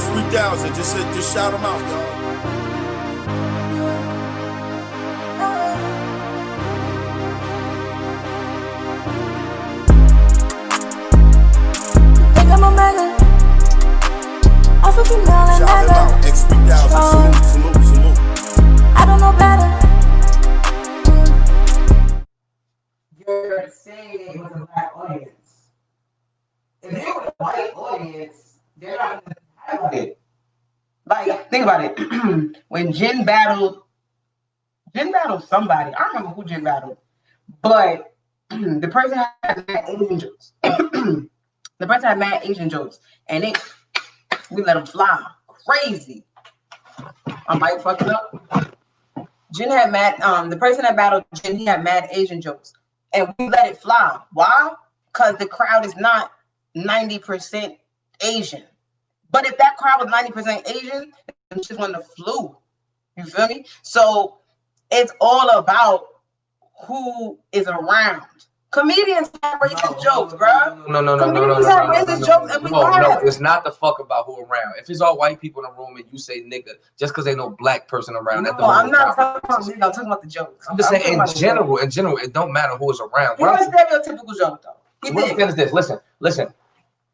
X3000. Just shout them out, y'all. Shout them out. X3000. Salute. I don't know better. You're saying it was a black audience. If they were a white audience, they're not going to have it. Like, think about it. When Jen battled somebody. I don't remember who Jen battled. But the person had mad Asian jokes. The person had mad Asian jokes. And we let them fly. Crazy. I might fuck it up. Jen had mad, the person that battled Jen, he had mad Asian jokes. And we let it fly. Why? Because the crowd is not 90% Asian. But if that crowd was 90% Asian, then just won the flu. You feel me? So it's all about who is around. Comedians have racist jokes, bro. No. Comedians have racist jokes, and we laugh. It's not the fuck about who around. If it's all white people in the room and you say nigga, just because ain't no black person around, no, I'm not talking about nigga. I'm talking about the jokes. I'm just saying in general, it don't matter who is around. He was a stereotypical joke, though. What I'm saying is this. Listen.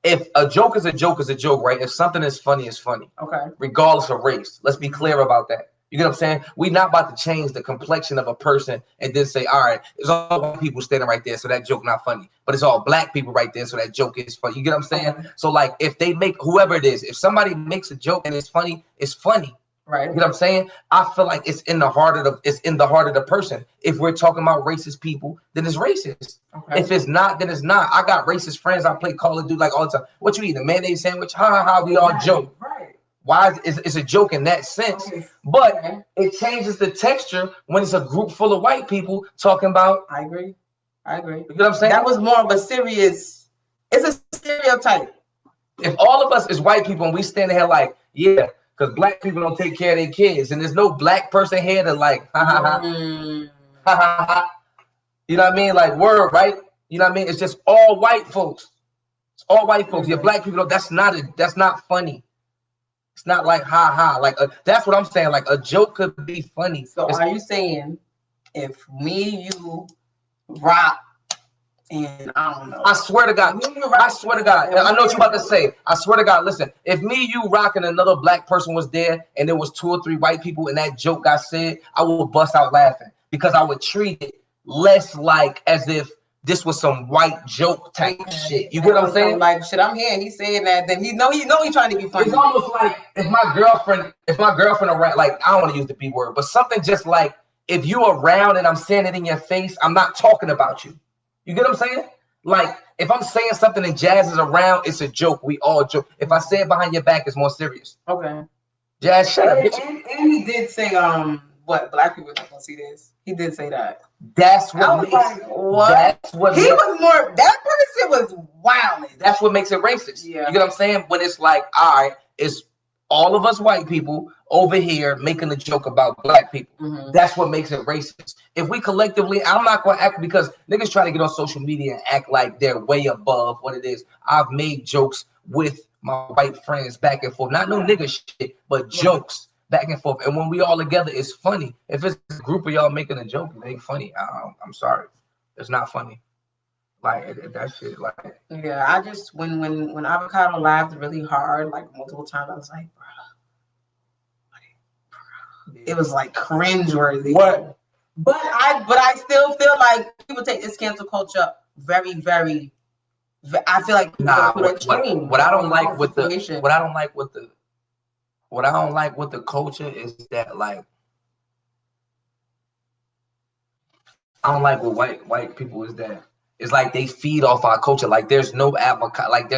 If a joke is a joke, is a joke, right? If something is funny, it's funny. Okay. Regardless of race. Let's be clear about that. You get what I'm saying? We're not about to change the complexion of a person and then say, all right, it's all white people standing right there, so that joke not funny. But it's all black people right there, so that joke is funny. You get what I'm saying? Okay. So like if they make whoever it is, if somebody makes a joke and it's funny, it's funny. Right. You know what I'm saying? I feel like it's in the heart of the person. If we're talking about racist people, then it's racist. Okay. If it's not, then it's not. I got racist friends. I play Call of Duty like all the time. What you eat? A mayonnaise sandwich? Ha ha ha. We all joke. Right. Why it's a joke in that sense? Okay. But it changes the texture when it's a group full of white people talking about. I agree. You know what I'm saying? That was more of a serious. It's a stereotype. If all of us is white people and we stand here like, yeah, because black people don't take care of their kids, and there's no black person here to like, ha ha ha, ha ha ha. You know what I mean? Like word, right? You know what I mean? It's just all white folks. It's all white folks. Your black people, that's not funny. It's not like ha ha. Like that's what I'm saying. Like a joke could be funny. So are you saying if me, you, rock, and I don't know. I swear to God. I swear to God. I know what you're about to say. I swear to God. Listen, if me, you, Rock, and another black person was there, and there was 2 or 3 white people, and that joke got said, I would bust out laughing because I would treat it less like as if this was some white joke type shit. You get what I'm saying? Like shit, I'm here and he's saying that. Then he know he's trying to be funny. It's almost like if my girlfriend around, like I don't want to use the B word, but something just like if you around and I'm saying it in your face, I'm not talking about you. You get what I'm saying? Like, if I'm saying something and Jazz is around, it's a joke. We all joke. If I say it behind your back, it's more serious. Okay. Jazz, shut up. And he did say, what, black people not gonna see this. He did say that. That's what makes what? That's what he was more, that person was wild. That's what makes it racist. Yeah. You get what I'm saying? When it's like, all right, it's all of us white people over here making a joke about black people. Mm-hmm. That's what makes it racist. If we collectively, I'm not going to act because niggas try to get on social media and act like they're way above what it is. I've made jokes with my white friends back and forth. Not no nigga shit, but jokes back and forth. And when we all together, it's funny. If it's a group of y'all making a joke, it ain't funny. I'm sorry. It's not funny. Like that shit, like yeah. I just when Avocado laughed really hard, like multiple times, I was like, bro, it was like cringeworthy. What? But I still feel like people take this cancel culture very, very. I feel like what I don't like with the culture is that like I don't like what white people is that. It's like they feed off our culture. Like there's no avocado. Like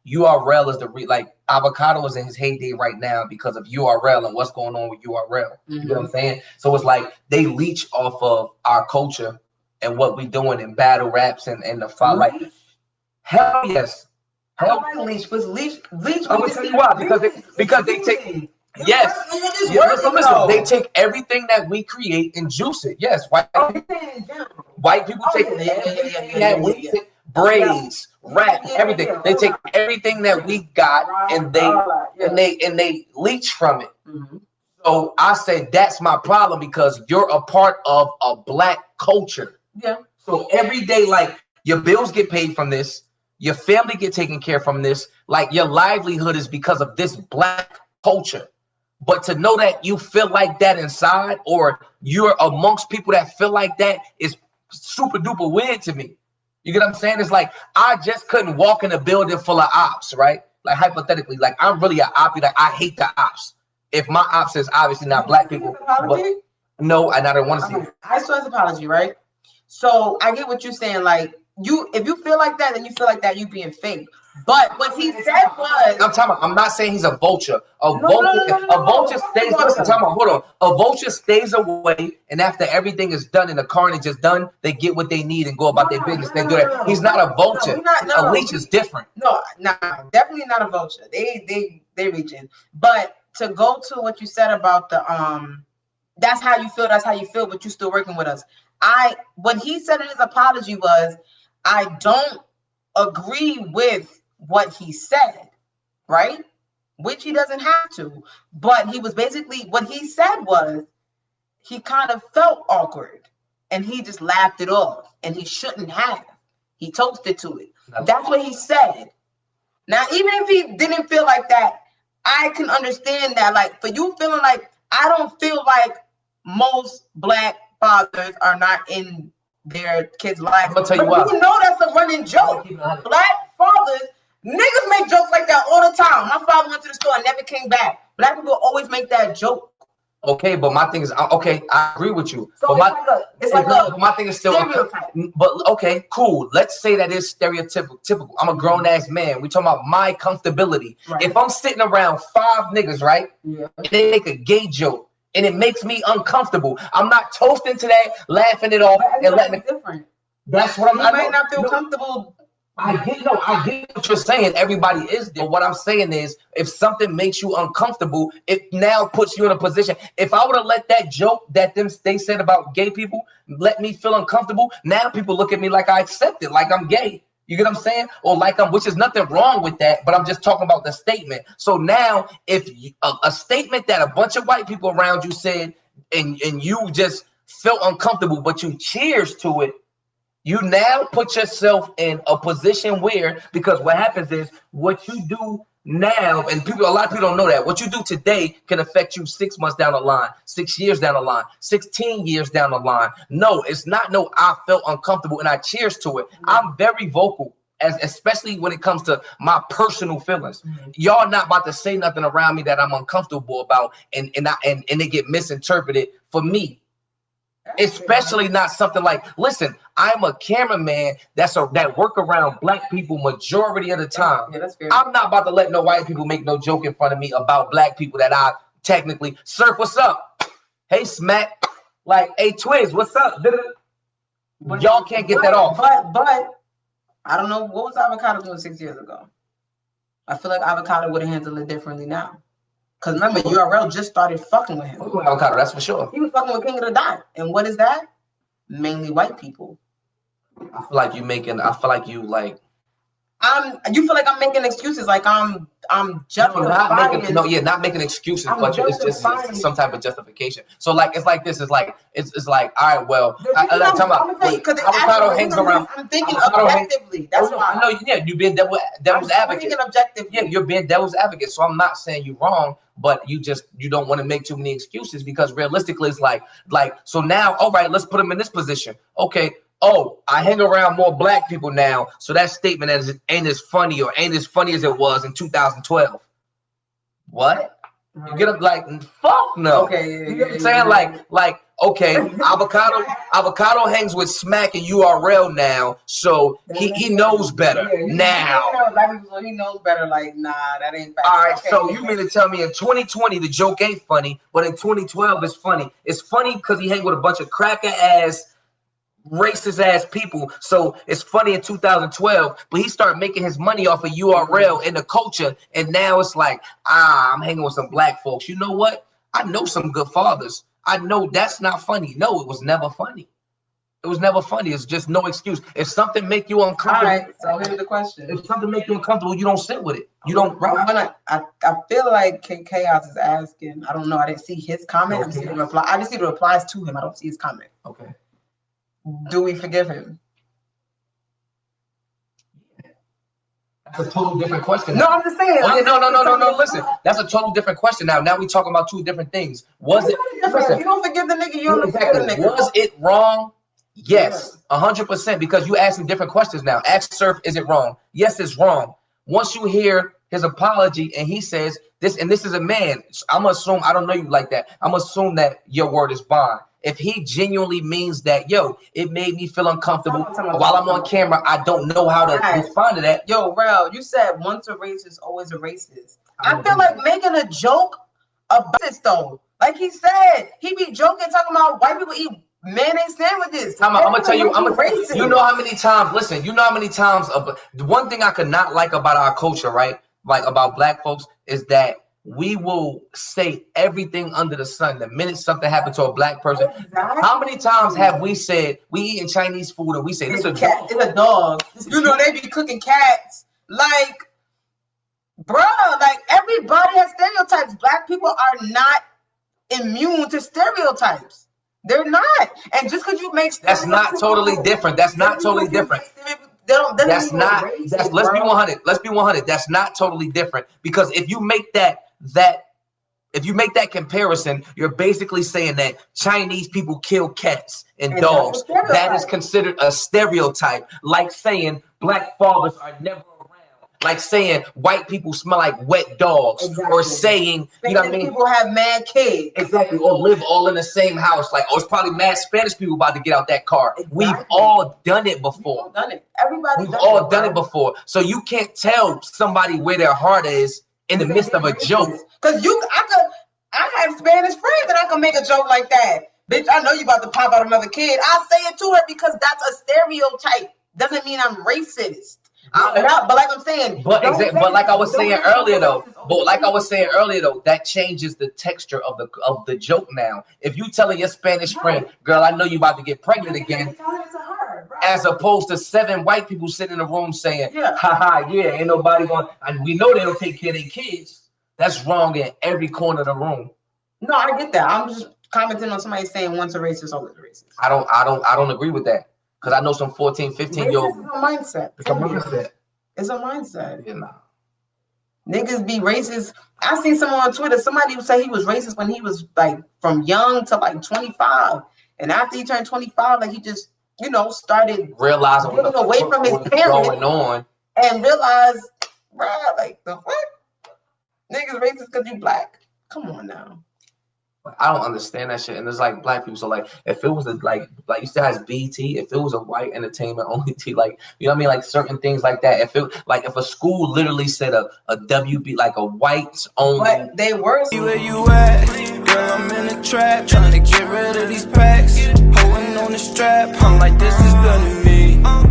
URL is like Avocado is in his heyday right now because of URL and what's going on with URL. You know what I'm saying? So it's like they leech off of our culture and what we doing in battle raps and the fight. Like hell yes. Hell leech was leech. I'm gonna tell you why because they take. Yes. Listen, they take everything that we create and juice it. Yes, white people take everything that we take, braids, rap, everything. They take everything that we got and they leech from it. So I said that's my problem because you're a part of a black culture. Yeah. So every day, like your bills get paid from this, your family get taken care from this, like your livelihood is because of this black culture. But to know that you feel like that inside, or you're amongst people that feel like that, is super duper weird to me. You get what I'm saying? It's like I just couldn't walk in a building full of ops, right? Like hypothetically, like I'm really an oppie, like I hate the ops. If my ops is obviously not black people, but no, I don't want to see it. I saw his apology, right? So I get what you're saying. Like if you feel like that, then you feel like that you being fake. But what he said was, I'm not saying he's a vulture. A vulture stays. Listen, hold on. A vulture stays away, and after everything is done and the carnage is done, they get what they need and go about their business. They do that. He's not a vulture. A leech is different. No, definitely not a vulture. They reaching. But to go to what you said about the that's how you feel. That's how you feel. But you still working with us. What he said in his apology was, I don't agree with what he said, right? Which he doesn't have to. But he was basically, what he said was, he kind of felt awkward and he just laughed it off, and he shouldn't have. He toasted to it. That's what he said. Now, even if he didn't feel like that, I can understand that. Like, for you feeling like, I don't feel like most black fathers are not in their kids' lives. I'll tell you what. You know that's a running joke. Black fathers, niggas make jokes like that all the time. My father went to the store and never came back. Black people always make that joke. Okay, but my thing is, okay, I agree with you. So but it's like a my thing is still stereotype. But okay, cool. Let's say that is stereotypical. I'm a grown ass man. We talking about my comfortability. Right. If I'm sitting around 5 niggas, right, and they make a gay joke and it makes me uncomfortable, I'm not toasting to that, laughing it off, and letting it. Different. That's what I might not feel comfortable. I get what you're saying. Everybody is there. What I'm saying is, if something makes you uncomfortable, it now puts you in a position. If I would have let that joke that they said about gay people let me feel uncomfortable, now people look at me like I accept it, like I'm gay. You get what I'm saying? Or like which is nothing wrong with that, but I'm just talking about the statement. So now, if a statement that a bunch of white people around you said, and you just felt uncomfortable, but you cheers to it, you now put yourself in a position where, because what happens is what you do now, and a lot of people don't know that what you do today can affect you 6 months down the line, 6 years down the line, 16 years down the line. No, it's not. No, I felt uncomfortable and I cheers to it. I'm very vocal, especially when it comes to my personal feelings. Y'all not about to say nothing around me that I'm uncomfortable about, and it get misinterpreted for me. Especially not something like, listen, I'm a cameraman that work around black people majority of the time. Yeah, I'm not about to let no white people make no joke in front of me about black people that I technically, Surf, what's up? Hey, Smack. Like, hey, Twiz, what's up? Y'all can't get that off. But I don't know, what was Avocado doing 6 years ago? I feel like Avocado would have handled it differently now. Because remember, URL just started fucking with him. Avocado, that's for sure. He was fucking with King of the Dot. And what is that? Mainly white people. I feel like you feel like I'm making excuses, like I'm justifying. Not making excuses, but it's just some type of justification. So like it's like this. It's like all right. Well, Avocado hangs around. I'm thinking objectively. That's why. I know. Yeah, you're being devil's advocate. I'm thinking objectively. Yeah, you're being devil's advocate. So I'm not saying you're wrong, but you don't want to make too many excuses, because realistically, it's like so now. All right, let's put him in this position. Okay. Oh, I hang around more black people now, so that statement ain't as funny as it was in 2012. What? You get up like, fuck no. Okay, you know what I'm saying? Like, okay, Avocado hangs with Smack and URL now, so he knows better now. He knows better. Like, nah, that ain't fact. All right, so you mean to tell me in 2020 the joke ain't funny, but in 2012 it's funny? It's funny because he hang with a bunch of cracker ass, racist ass people, so it's funny in 2012, but he started making his money off of URL and the culture, and now it's like, I'm hanging with some black folks. You know what? I know some good fathers. I know that's not funny. No, it was never funny. It was never funny. It's just no excuse. If something make you uncomfortable, all right. So here's the question: if something make you uncomfortable, you don't sit with it. You don't. I feel like Chaos is asking. I don't know. I didn't see his comment. I just see the reply. I just see the replies to him. I don't see his comment. Okay. Do we forgive him? That's a total different question. No, I'm just saying. No. Listen, that's a total different question. Now we talking about two different things. Was it? Listen, if you don't forgive the nigga, you don't forgive the nigga. Was it wrong? Yes, 100%. Because you asking different questions now. Ask Surf, is it wrong? Yes, it's wrong. Once you hear his apology and he says this, and this is a man, I'm gonna assume, I don't know you like that. I'm gonna assume that your word is bond. If he genuinely means that, yo, it made me feel uncomfortable while I'm on camera, I don't know how to respond to that. Yo, Rel, you said once a racist, always a racist. I feel like making a joke about this though. Like he said, he be joking, talking about white people eat mayonnaise sandwiches. I'm gonna tell you, you know how many times, listen, you know how many times, the one thing I could not like about our culture, right? Like about black folks, is that we will say everything under the sun the minute something happened to a black person. Exactly. How many times have we said we eating Chinese food and we say this is a cat, it's a dog? You know they be cooking cats. Like, bro, like everybody has stereotypes. Black people are not immune to stereotypes. They're not. And just because you make that's not totally different. That's not totally different. That's not. That's let's be 100. Let's be 100. That's not totally different because if you make that comparison, you're basically saying that Chinese people kill cats and dogs. That is considered a stereotype, like saying black fathers are never around, like saying white people smell like wet dogs, or saying, you know what I mean? People have mad kids. Exactly, or live all in the same house. Like, oh, it's probably mad Spanish people about to get out that car. Exactly. We've all done it before. We've all done it. Everybody's done it before. So you can't tell somebody where their heart is in the midst of a joke. Because I have Spanish friends that I can make a joke like that. Bitch, I know you about to pop out another kid. I'll say it to her because that's a stereotype. Doesn't mean I'm racist. But like I'm saying, but like I was saying earlier though, that changes the texture of the joke now. If you telling your Spanish friend, girl, I know you about to get pregnant again, as opposed to 7 white people sitting in a room saying, haha, yeah, ain't nobody going, and we know they don't take care of their kids. That's wrong in every corner of the room. No, I get that. I'm just commenting on somebody saying once a racist, always a racist. I don't agree with that. Because I know some 14, 15-year-old. It's a mindset. It's a mindset. It's a mindset. Yeah, nah. Niggas be racist. I seen someone on Twitter, somebody would say he was racist when he was like from young to like 25. And after he turned 25, like he just, you know, started realizing getting away from his parents going on. And realized, bro, like the fuck? Niggas racist because you black. Come on now. I don't understand that shit. And it's like black people. So like, if it was like you said, has BT, if it was a white entertainment only T, like, you know what I mean? Like certain things like that. If a school literally said a WB, like a whites only. But they were. Where you at? Girl, I'm in the trap, trying to get rid of these packs. Holding on the strap, I'm like, this is good to me.